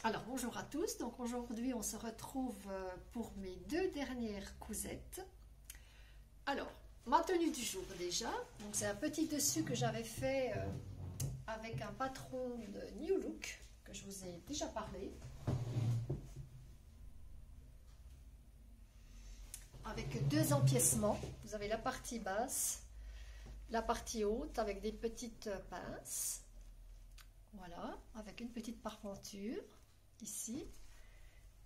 Alors bonjour à tous, donc aujourd'hui on se retrouve pour mes deux dernières cousettes. Alors, ma tenue du jour déjà, donc c'est un petit dessus que j'avais fait avec un patron de New Look, que je vous ai déjà parlé. Avec deux empiècements, vous avez la partie basse, la partie haute avec des petites pinces. Voilà, avec une petite parpenture ici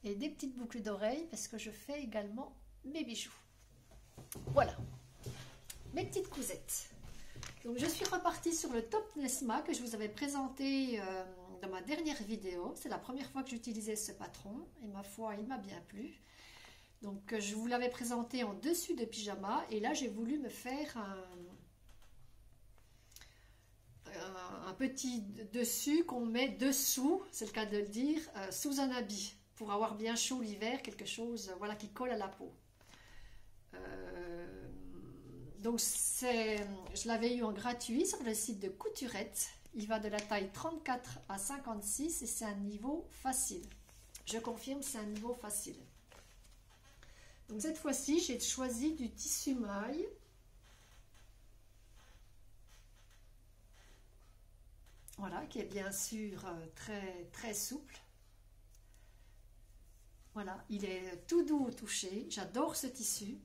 et des petites boucles d'oreilles parce que je fais également mes bijoux. Voilà, mes petites cousettes. Donc je suis repartie sur le Top Nesma que je vous avais présenté dans ma dernière vidéo. C'est la première fois que j'utilisais ce patron et ma foi il m'a bien plu. Donc je vous l'avais présenté en dessus de pyjama et là j'ai voulu me faire un petit dessus qu'on met dessous, c'est le cas de le dire, sous un habit pour avoir bien chaud l'hiver, quelque chose voilà, qui colle à la peau. Donc je l'avais eu en gratuit sur le site de Couturette. Il va de la taille 34 à 56 et c'est un niveau facile. Je confirme, c'est un niveau facile. Donc cette fois-ci, j'ai choisi du tissu maille. Voilà, qui est bien sûr très souple. Voilà, il est tout doux au toucher. J'adore ce tissu.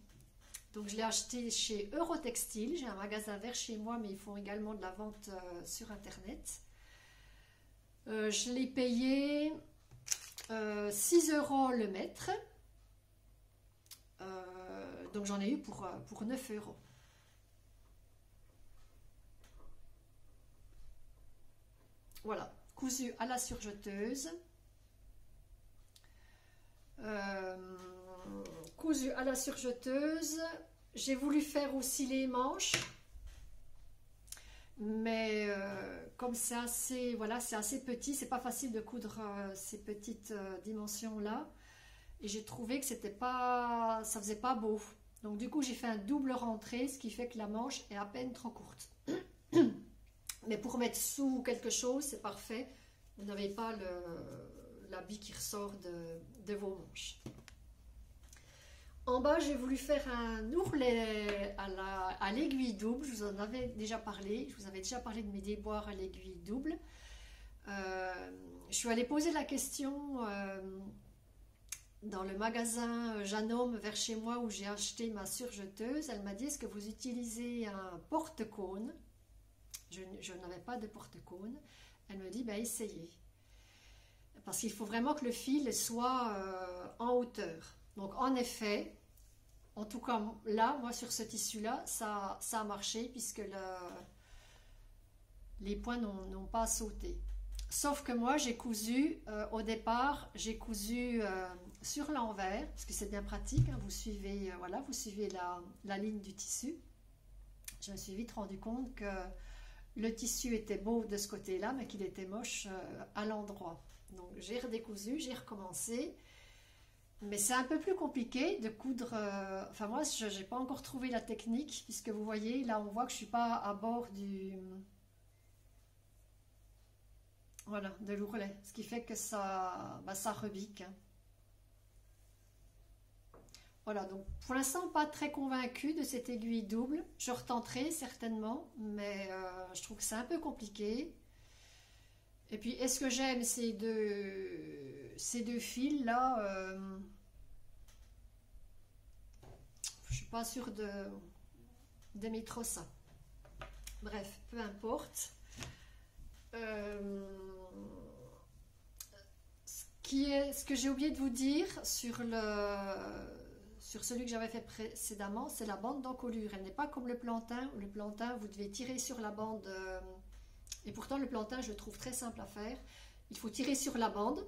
Donc je l'ai acheté chez Eurotextile. J'ai un magasin vers chez moi, mais ils font également de la vente sur Internet. Je l'ai payé 6 € le mètre. Donc j'en ai eu pour 9 €. Voilà, cousu à la surjeteuse. Cousu à la surjeteuse. J'ai voulu faire aussi les manches. Mais comme c'est assez, voilà, c'est assez petit, c'est pas facile de coudre ces petites dimensions-là. Et j'ai trouvé que c'était pas, ça faisait pas beau. Donc du coup, j'ai fait un double rentré, ce qui fait que la manche est à peine trop courte. Mais pour mettre sous quelque chose, c'est parfait. Vous n'avez pas l'habit qui ressort de vos manches. En bas, j'ai voulu faire un ourlet à l'aiguille double. Je vous en avais déjà parlé. Je vous avais déjà parlé de mes déboires à l'aiguille double. Je suis allée poser la question dans le magasin Janome vers chez moi où j'ai acheté ma surjeteuse. Elle m'a dit, est-ce que vous utilisez un porte-cône? Je n'avais pas de porte-cône. Elle me dit, ben, essayez. Parce qu'il faut vraiment que le fil soit en hauteur. Donc, en effet, en tout cas, là, moi, sur ce tissu-là, ça a marché puisque les points n'ont pas sauté. Sauf que moi, j'ai cousu, au départ, j'ai cousu sur l'envers, parce que c'est bien pratique. Hein, vous suivez, voilà, vous suivez la ligne du tissu. Je me suis vite rendu compte que le tissu était beau de ce côté-là, mais qu'il était moche à l'endroit. Donc j'ai redécousu, j'ai recommencé. Mais c'est un peu plus compliqué de coudre. Enfin moi, je n'ai pas encore trouvé la technique, puisque vous voyez, là on voit que je ne suis pas à bord de l'ourlet. Ce qui fait que ça rebique. Hein. Voilà, donc pour l'instant, pas très convaincue de cette aiguille double. Je retenterai certainement, mais je trouve que c'est un peu compliqué. Et puis, est-ce que j'aime ces deux fils-là je ne suis pas sûre d'aimer trop ça. Bref, peu importe. Ce que j'ai oublié de vous dire sur celui que j'avais fait précédemment, c'est la bande d'encolure. Elle n'est pas comme le plantain. Le plantain, vous devez tirer sur la bande. Et pourtant, le plantain, je le trouve très simple à faire. Il faut tirer sur la bande,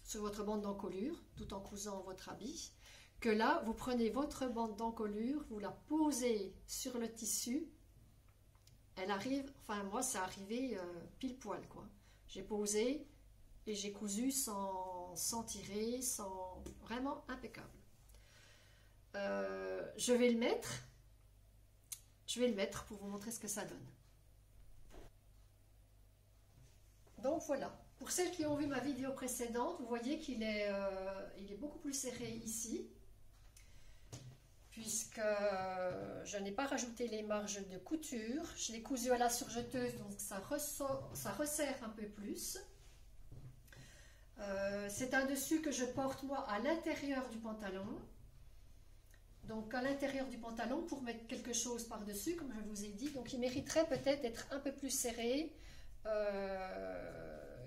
sur votre bande d'encolure, tout en cousant votre habit. Que là, vous prenez votre bande d'encolure, vous la posez sur le tissu. Elle arrive, enfin moi, c'est arrivé pile poil, quoi. J'ai posé et j'ai cousu sans tirer, vraiment impeccable. Je vais le mettre pour vous montrer ce que ça donne. Donc voilà, pour celles qui ont vu ma vidéo précédente, vous voyez qu'il est, il est beaucoup plus serré ici, puisque je n'ai pas rajouté les marges de couture. Je l'ai cousu à la surjeteuse, donc ça resserre un peu plus. C'est un dessus que je porte moi à l'intérieur du pantalon. Donc à l'intérieur du pantalon pour mettre quelque chose par-dessus, comme je vous ai dit. Donc il mériterait peut-être d'être un peu plus serré.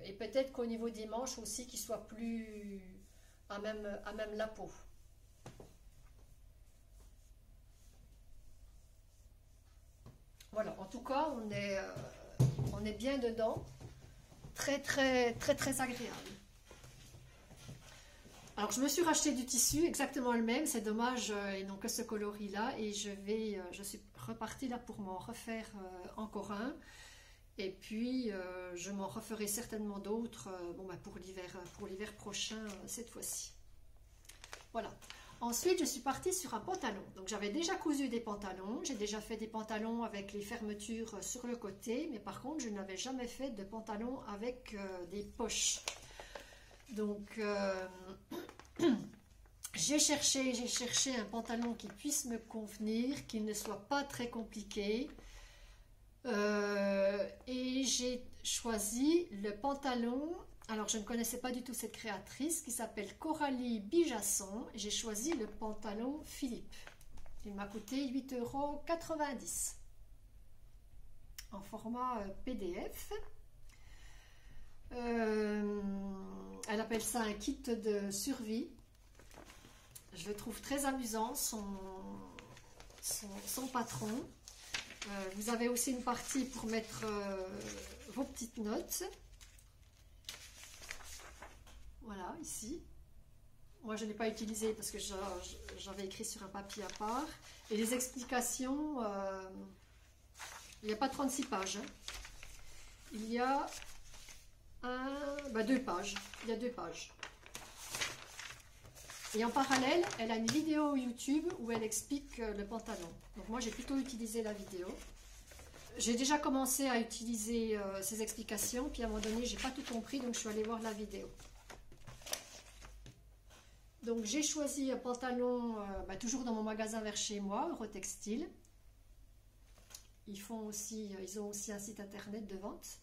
Et peut-être qu'au niveau des manches aussi, qu'il soit plus à même la peau. Voilà, en tout cas, on est bien dedans. Très, très, très, très agréable. Alors, je me suis racheté du tissu exactement le même. C'est dommage, ils n'ont que ce coloris-là. Et je suis repartie là pour m'en refaire encore un. Et puis, je m'en referai certainement d'autres bon, bah pour l'hiver prochain, cette fois-ci. Voilà. Ensuite, je suis partie sur un pantalon. Donc, j'avais déjà cousu des pantalons. J'ai déjà fait des pantalons avec les fermetures sur le côté. Mais par contre, je n'avais jamais fait de pantalon avec des poches. Donc, j'ai cherché un pantalon qui puisse me convenir, qui ne soit pas très compliqué. Et j'ai choisi le pantalon. Alors, je ne connaissais pas du tout cette créatrice qui s'appelle Coralie Bijasson. J'ai choisi le pantalon Philippe. Il m'a coûté 8,90 € en format PDF. Elle appelle ça un kit de survie. Je le trouve très amusant, son patron. Vous avez aussi une partie pour mettre vos petites notes. Voilà, ici. Moi, je n'ai pas utilisé parce que j'avais écrit sur un papier à part. Et les explications, il n'y a pas 36 pages. Hein. Il y a 2 pages. Il y a 2 pages. Et en parallèle, elle a une vidéo YouTube où elle explique le pantalon. Donc moi, j'ai plutôt utilisé la vidéo. J'ai déjà commencé à utiliser ces explications, puis à un moment donné, j'ai pas tout compris, donc je suis allée voir la vidéo. Donc j'ai choisi un pantalon, toujours dans mon magasin vers chez moi, Eurotextile. Ils ont aussi un site internet de vente.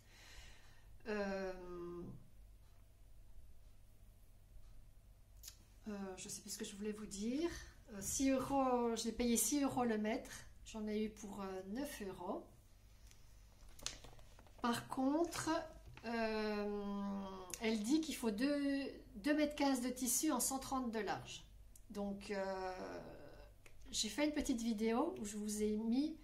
Je ne sais plus ce que je voulais vous dire. 6 €, je l'ai payé 6 € le mètre. J'en ai eu pour 9 €. Par contre, elle dit qu'il faut 2,15 m de tissu en 130 de large. Donc, j'ai fait une petite vidéo où je vous ai mis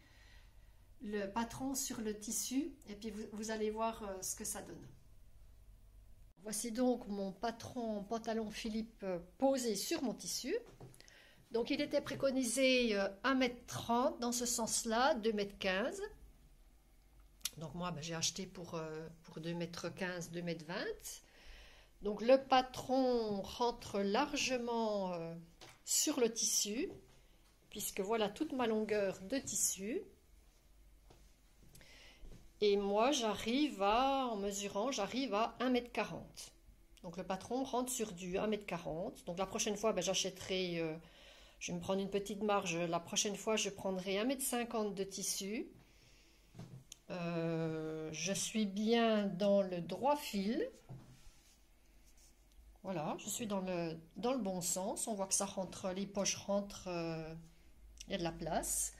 le patron sur le tissu et puis vous allez voir ce que ça donne. Voici donc mon patron pantalon Philippe posé sur mon tissu. Donc il était préconisé 1,30 m dans ce sens-là, 2,15 m. Donc moi j'ai acheté pour 2,15 m, 2,20 m. Donc le patron rentre largement sur le tissu, puisque voilà toute ma longueur de tissu. Et moi, en mesurant, j'arrive à 1,40 m. Donc le patron rentre sur du 1,40 m. Donc la prochaine fois, j'achèterai, je vais me prendre une petite marge. La prochaine fois, je prendrai 1,50 m de tissu. Je suis bien dans le droit fil. Voilà, je suis dans le bon sens. On voit que ça rentre, les poches rentrent, il y a de la place.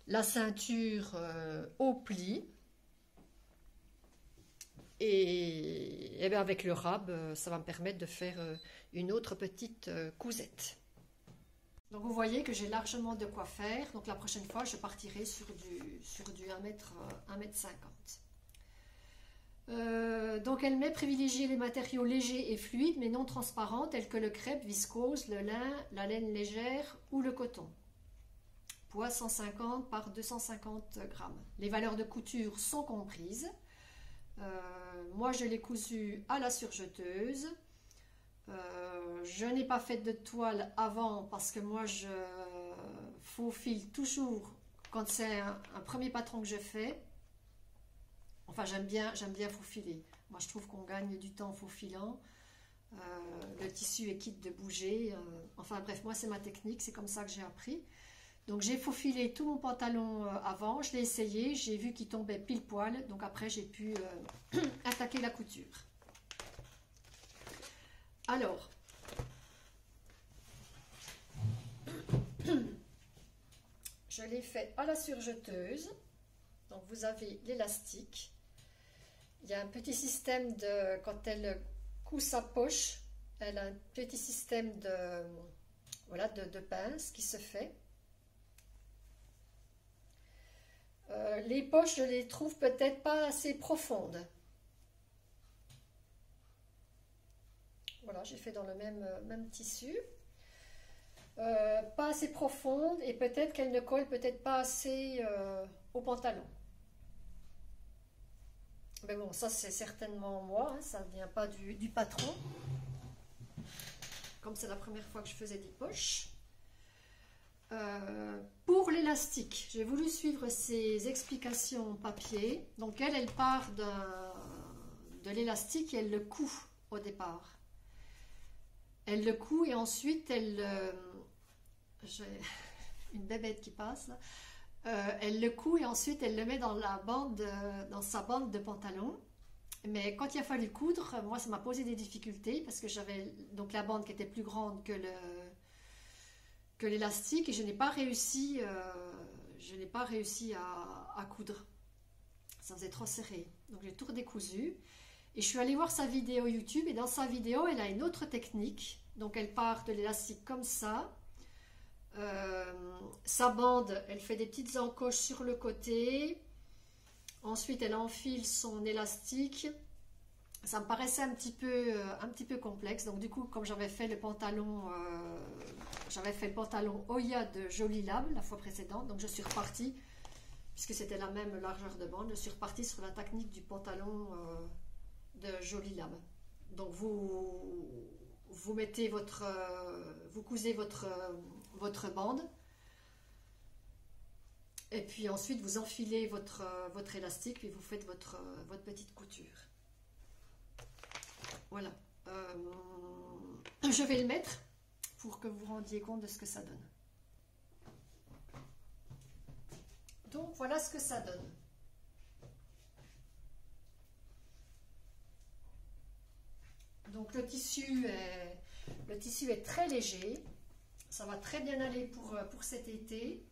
La ceinture au pli. Et bien avec le rab, ça va me permettre de faire une autre petite cousette. Donc vous voyez que j'ai largement de quoi faire. Donc la prochaine fois, je partirai sur du 1,50 m. Donc elle met privilégier les matériaux légers et fluides, mais non transparents, tels que le crêpe, viscose, le lin, la laine légère ou le coton. Poids 150 par 250 grammes. Les valeurs de couture sont comprises. Moi je l'ai cousu à la surjeteuse. Je n'ai pas fait de toile avant parce que moi je faufile toujours quand c'est un premier patron que je fais. Enfin j'aime bien faufiler. Moi, je trouve qu'on gagne du temps en faufilant. Le tissu est quitte de bouger. Enfin bref, moi, c'est ma technique. C'est comme ça que j'ai appris. Donc, j'ai faufilé tout mon pantalon avant. Je l'ai essayé. J'ai vu qu'il tombait pile poil. Donc, après, j'ai pu attaquer la couture. Alors, je l'ai fait à la surjeteuse. Donc, vous avez l'élastique. Il y a un petit système de, quand elle coud sa poche, elle a un petit système de, voilà, de pince qui se fait. Les poches, je les trouve peut-être pas assez profondes. Voilà, j'ai fait dans le même tissu. Pas assez profonde et peut-être qu'elle ne colle peut-être pas assez au pantalon. Mais bon, ça c'est certainement moi, hein, ça ne vient pas du patron. Comme c'est la première fois que je faisais des poches. Pour l'élastique, j'ai voulu suivre ses explications papier. Donc elle part de l'élastique et elle le coud au départ. Elle le coud et ensuite j'ai une bébête qui passe là. Elle le coud et ensuite elle le met dans dans sa bande de pantalon. Mais quand il a fallu coudre, moi ça m'a posé des difficultés parce que j'avais donc la bande qui était plus grande que l'élastique et je n'ai pas réussi à coudre. Ça faisait trop serré. Donc j'ai tout redécousu. Et je suis allée voir sa vidéo YouTube et dans sa vidéo, elle a une autre technique. Donc elle part de l'élastique comme ça. Sa bande, elle fait des petites encoches sur le côté. Ensuite, elle enfile son élastique. Ça me paraissait un petit peu complexe. Donc du coup, comme j'avais fait le pantalon Oya de Jolie Lab la fois précédente, donc je suis repartie, puisque c'était la même largeur de bande, je suis repartie sur la technique du pantalon de Jolie Lab. Donc vous mettez vous cousez votre bande et puis ensuite vous enfilez votre élastique puis vous faites votre petite couture. Voilà. Je vais le mettre pour que vous vous rendiez compte de ce que ça donne. Donc voilà ce que ça donne. Donc le tissu est très léger, ça va très bien aller pour cet été.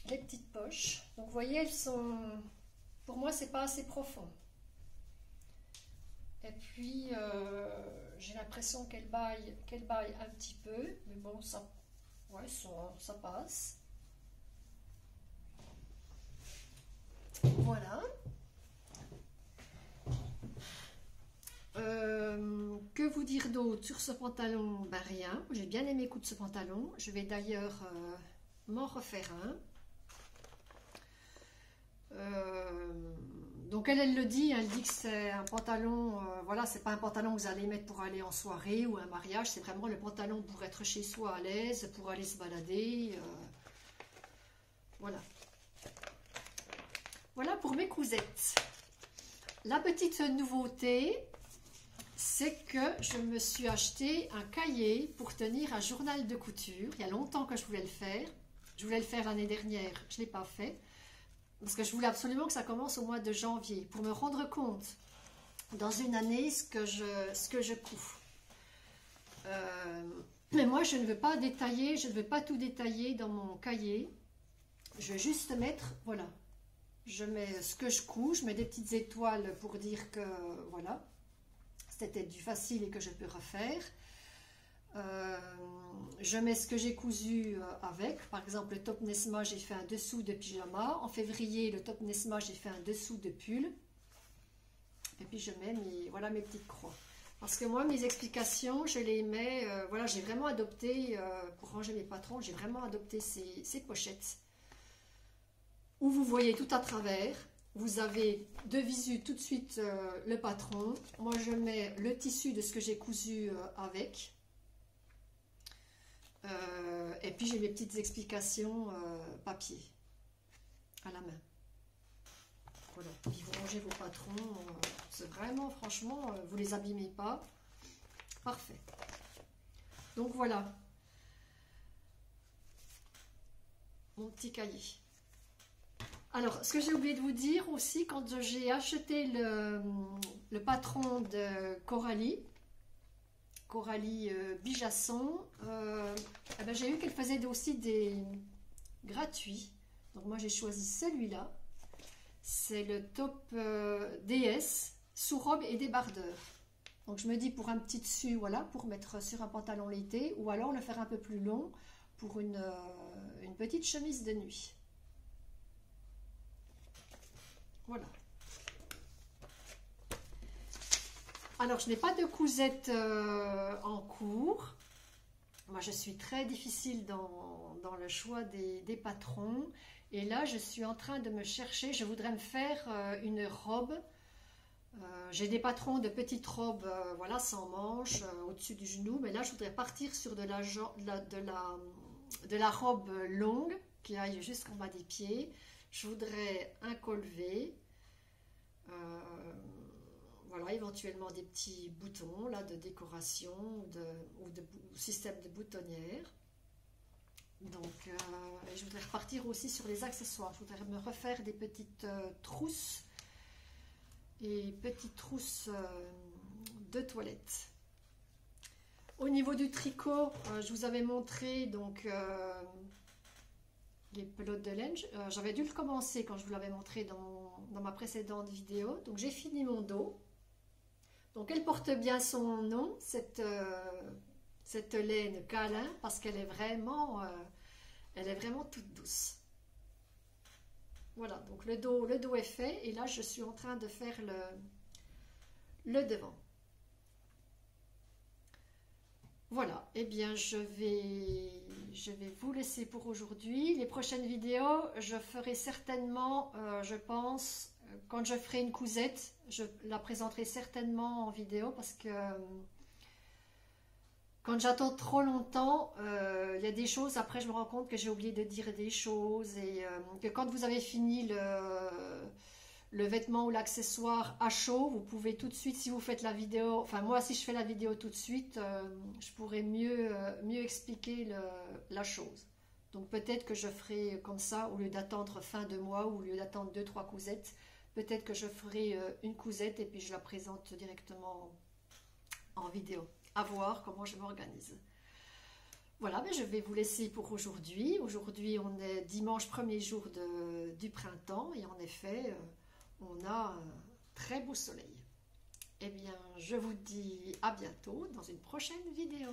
Les petites poches, donc vous voyez, elles sont, pour moi c'est pas assez profond. Et puis j'ai l'impression qu'elle baille un petit peu, mais bon ça, ouais, ça passe. Voilà. Que vous dire d'autre sur ce pantalon? Ben rien, j'ai bien aimé coudre ce pantalon. Je vais d'ailleurs m'en refaire un. Donc elle le dit, elle dit que c'est un pantalon, voilà, c'est pas un pantalon que vous allez mettre pour aller en soirée ou un mariage, c'est vraiment le pantalon pour être chez soi à l'aise, pour aller se balader. Voilà. Voilà pour mes cousettes. La petite nouveauté, c'est que je me suis acheté un cahier pour tenir un journal de couture. Il y a longtemps que je voulais le faire. Je voulais le faire l'année dernière, je ne l'ai pas fait. Parce que je voulais absolument que ça commence au mois de janvier. Pour me rendre compte, dans une année, ce que je couds. Mais moi, je ne veux pas détailler, je ne veux pas tout détailler dans mon cahier. Je veux juste mettre, voilà. Je mets ce que je couds, je mets des petites étoiles pour dire que, voilà, c'était du facile et que je peux refaire. Je mets ce que j'ai cousu avec. Par exemple, le top Nesma, j'ai fait un dessous de pyjama. En février, le top Nesma, j'ai fait un dessous de pull. Et puis, je mets voilà, mes petites croix. Parce que moi, mes explications, je les mets... voilà, j'ai vraiment adopté, pour ranger mes patrons, j'ai vraiment adopté ces pochettes. Où vous voyez tout à travers. Vous avez de visu tout de suite le patron. Moi, je mets le tissu de ce que j'ai cousu avec. Et puis j'ai mes petites explications papier à la main. Puis vous rangez vos patrons, c'est vraiment, franchement, vous les abîmez pas. Parfait. Donc voilà, mon petit cahier. Alors, ce que j'ai oublié de vous dire aussi, quand j'ai acheté le patron de Coralie Bijasson, eh ben, j'ai vu qu'elle faisait aussi des gratuits. Donc moi j'ai choisi celui-là. C'est le top DS, sous-robe et débardeur. Donc je me dis pour un petit dessus, voilà, pour mettre sur un pantalon l'été, ou alors le faire un peu plus long pour une petite chemise de nuit. Voilà. Alors je n'ai pas de cousettes en cours. Moi je suis très difficile dans le choix des patrons. Et là je suis en train de me chercher, je voudrais me faire une robe. J'ai des patrons de petites robes, voilà, sans manches, au-dessus du genou, mais là je voudrais partir sur de la robe longue qui aille jusqu'en bas des pieds. Je voudrais un col V, voilà, éventuellement des petits boutons là de décoration ou de système de boutonnière. Donc je voudrais repartir aussi sur les accessoires. Je voudrais me refaire des petites trousses et petites trousses de toilette. Au niveau du tricot, je vous avais montré donc les pelotes de laine. J'avais dû le commencer quand je vous l'avais montré dans ma précédente vidéo. Donc j'ai fini mon dos. Donc elle porte bien son nom, cette laine câlin, parce qu'elle est vraiment toute douce. Voilà, donc le dos est fait et là je suis en train de faire le devant. Voilà, et bien je vais vous laisser pour aujourd'hui. Les prochaines vidéos, je ferai certainement, je pense, quand je ferai une cousette, je la présenterai certainement en vidéo parce que quand j'attends trop longtemps, il y a des choses, après je me rends compte que j'ai oublié de dire des choses et que quand vous avez fini le vêtement ou l'accessoire à chaud, vous pouvez tout de suite, si vous faites la vidéo, enfin moi si je fais la vidéo tout de suite, je pourrais mieux expliquer la chose. Donc peut-être que je ferai comme ça, au lieu d'attendre fin de mois, ou au lieu d'attendre 2-3 cousettes, peut-être que je ferai une cousette et puis je la présente directement en vidéo. À voir comment je m'organise. Voilà, ben je vais vous laisser pour aujourd'hui. Aujourd'hui, on est dimanche, premier jour du printemps et en effet, on a un très beau soleil. Eh bien, je vous dis à bientôt dans une prochaine vidéo.